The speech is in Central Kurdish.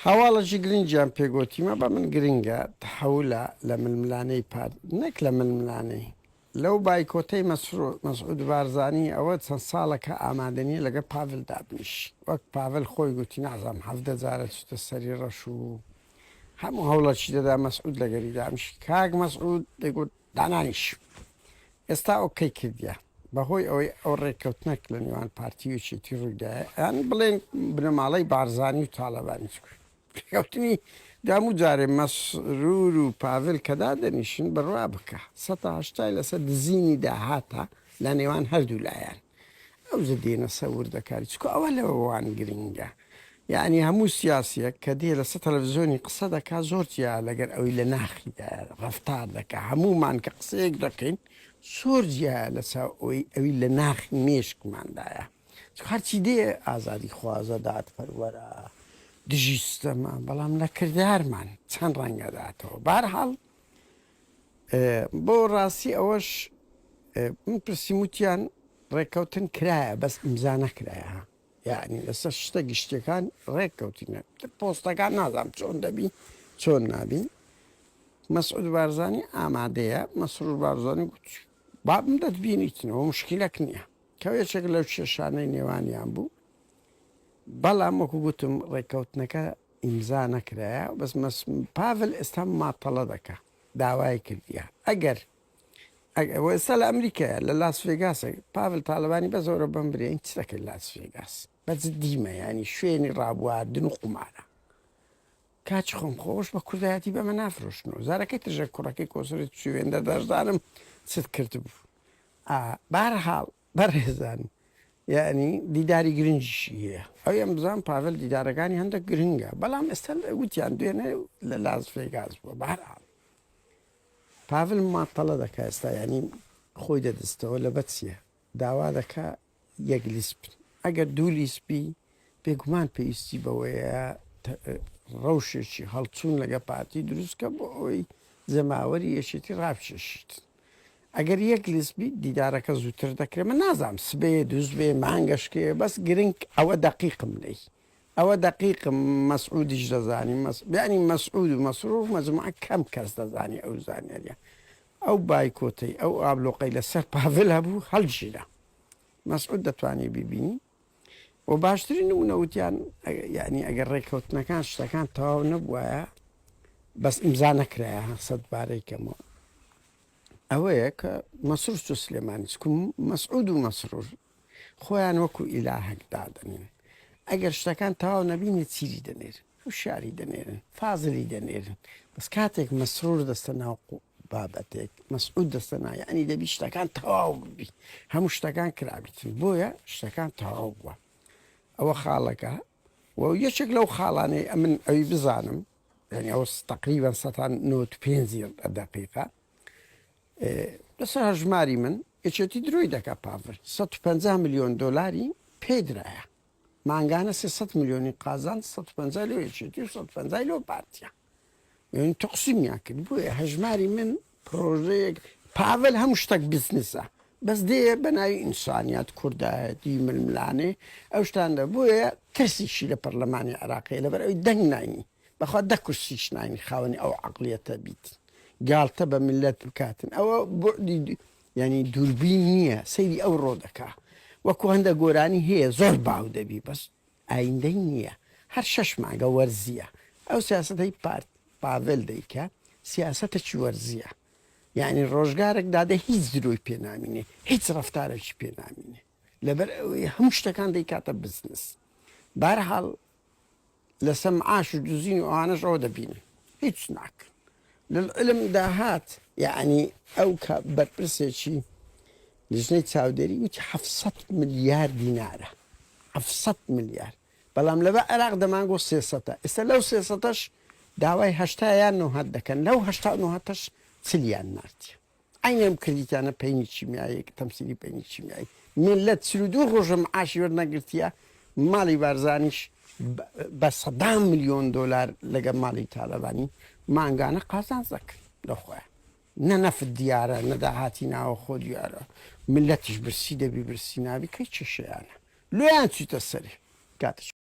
هەواڵەشی گرنگیان پێگوتیمە بە من گرنگە تحولە لە ململانەی پار نەک لە ململانەی لەو بایکۆتەی مەسعود بارزانی ئەوە چەند ساڵەکە ئامادەنیە لەگە پاڤل دابنیش وەک پاڤل خۆی گوتی نازام هەفتە جارە چتە سەری ڕەش و هەموو هەوڵەکی دەدا مەسعود لەگەری دامش کاک مەسعود دەیگوت دانانیش ئێستا ئۆکەی کردیە بەهۆی ئەوەی ئەو ڕێککەوتنەک لە نێوان پارتیوچێتی ڕوویدایە یان بڵێن بنەماڵەی بارزانی و تاالبانی کەوتنی دامو جارێ مەسرور و پاڤل کەدا دەنیشن بڕوا بکە ١٨ لەسەر دزینی داهاتە لە نێوان هەردوو لایەن ئەو زە دێنە سەور دەکاری چکە ئەوە لەوەوان گرنگە یعنی هەموو سیاسیەک کە دێ لەسەر تەلەڤیزۆنی قسە دەکا زۆرتیا لەگەر ئەوەی لە ناخیدا ڕەفتار دەکە هەموومان کە قسەیەک دەکەین سۆرجیا لەسەر ئەوی لە ناخی مێشکماندایە هەرچی دێ ئازادی خوازە داد پەروەرە دژی ستەمە بەڵام لە کردارمان چەند ڕەنگەداتەوە بارحاڵ بۆ ڕاستی ئەوەش من پرسیموتیان ڕێککەوتن کرایە بەس ئیمزا نەکرایە یعنی لەسەر شتە گشتەکان ڕێککەوتینە پۆستەکان نازانم چۆن دەبی چۆن نابین مەسعود بارزانی ئامادەیە مەسرور بارزانی گوت بابم دەتبینیتنەوە مشکلەک نییە کەوێچێک لەو کێشانەی نێوانیان بوو بەڵام وەکو گوتم ڕێککەوتنەکە ئیمزا نەکرایە بەس پاڤل ئێستا ماتەڵە دەکە داوای کردیە ئەگەر ئێستا لە ئەمریکایە لە لاس ڤێگاسە پاڤل تاالبانی بە زۆرە بەم برێن چ دەکەی لاس ڤێگاس بەجددیمە ینی شوێنی ڕابواردن و قومارە کاچ خۆم خۆش بە کوردایەتی بەمە نافرۆشتنەوە زارەکەی تژە کوڕەکەی کۆسەری شوێندە دەشدانم چت کرد بوو بارحاڵ بەڕێزان یعنی دیداری گرنجیشی هەیە ئەو ئەم بزان پاڤل دیدارەکانی هەندێک گرنگە بەڵام ئێستا وتیان دوێنێ لە لاس ڤێگاس بووە بارحاڵ پاڤل ماتەڵە دەکە ئێستا ینی خۆی دەدەستەوە لە بەچیە داوا دەکا یەک لیسپ ئەگەر دوو لیسپی بێگومان پێویستی بەوەیە ڕەوشێکی هەڵچوون لەگە پارتی دروستکە بۆ ئەوەی زەماوەری یەشێتی ڕابشێشیت ئەگەر یەک لیسبی دیدارەکە زووتر دەکرێت من نازانم سبێ دووز بێ مانگەشکێ بەس گرنگ ئەوە دەقیقم لەی ئەوە دەقیقم مەسعودیش دەزانی بیانی مەسعود و مەسرور مەجموعە کەم کەس دەزانی ئەو زانیاریە ئەو بایکۆتەی ئەو ئابلۆقەی لەسەر پاڤل هەبوو هەڵگیرە مەسعود دەتوانێت بیبینی و باشترین نمونەوتیان یعنی ئەگەر ڕێککەوتنەکان شتەکان تەواو نەبووایە بەس ئیمزا نەکرایە سەد بارێکەمەوە ئەوەیە کە مەسرور و سلێمانی چکم مەسعود و مەسرور خۆیان وەکو ئیلاهەک دادەنێن ئەگەر شتەکان تەواو نەبینێ چیری دەنێرن هوشیاری دەنێرن فازلی دەنێرن بەس کاتێک مەسرور دەستە ناو بابەتێک مەسعود دەستە نایە ئەنی دەبی شتەکان تەواو ببی هەموو شتەکان کرابیتن بۆیە شتەکان تەواو بووە ئەوە خاڵەکە و یەکێک لەو خاڵانەی ئەمن ئەوی بزانم یعنی ئەو تقریبا 95 دقیقە لەسەر هەژماری من یەکێتی درۆی دەکا پاڤل 150 میلیۆن دۆلاری پێدرایە مانگانە 300 میلیۆنی قازان 150 لۆ یەکێتی و 150 لۆ پارتیە یعنی تەقسیمیان کرد بۆیە هەژماری من پرۆژەیەک پاڤل هەموو شتێک بیزنسە بەس دێ بە ناوی ئینسانیات کوردایەتی ململانێ ئەو شتاندا بۆیە کەسیشی لە پەرلەمانی عێراقی لەبەر ئەوی دەنگ ناینی بەخوا دەکوشتیش ناینی خاوەنی ئەو عەقڵیەتە بیت گاڵتە بە میلەت بکاتن ئەوە بۆ ینی دووربین نییە سەیری ئەو ڕۆ دەکا وەکو هەندە گۆرانی هەیە زۆر باو دەبی بەس ئایندەی نییە هەر 6 مانگە وەرزیە ئەو سیاسەتەی پاڤل دەیکە سیاسەتێکی وەرزیە یعنی ڕۆژگارێک دادە هیچ درۆی پێنامینێ هیچ ڕەفتارێکی پێنامینێ لەبەر ئەوەی هەموو شتەکان دەیکاتە بزنس بارحاڵ لەسەر معاش و دوزین و ئەوانەش ئەوە دەبینن هیچ ناکەن لەعلم داهات یعنی ئەو کە بەرپرسێکی لژنەی چاودێری وتی 700 ملیار دینارە 700 ملیار بەڵام لەبە عێراق دەمانگۆ 300 ئێستا لەو 300ش داوای 89 دەکەن لەو 89ش چلیان ناردیە ئەینەم کردیتیانە پەینی چیمیایەک تەمسیلی پەینی چیمیایی ملت 32 ڕۆژە معاشی وەرنەگرتیە ماڵی بارزانیش بە 100 میلیۆن دۆلار لەگە ماڵی تاالبانی مانگانە قازانج دەکرد لەخۆیان نە نەفت دیارە نەداهاتی ناوە خۆ دیارە ملەتیش برسی دەبی برسی نابی کەی چێشەیانە لۆیان چیتە سەری کاتش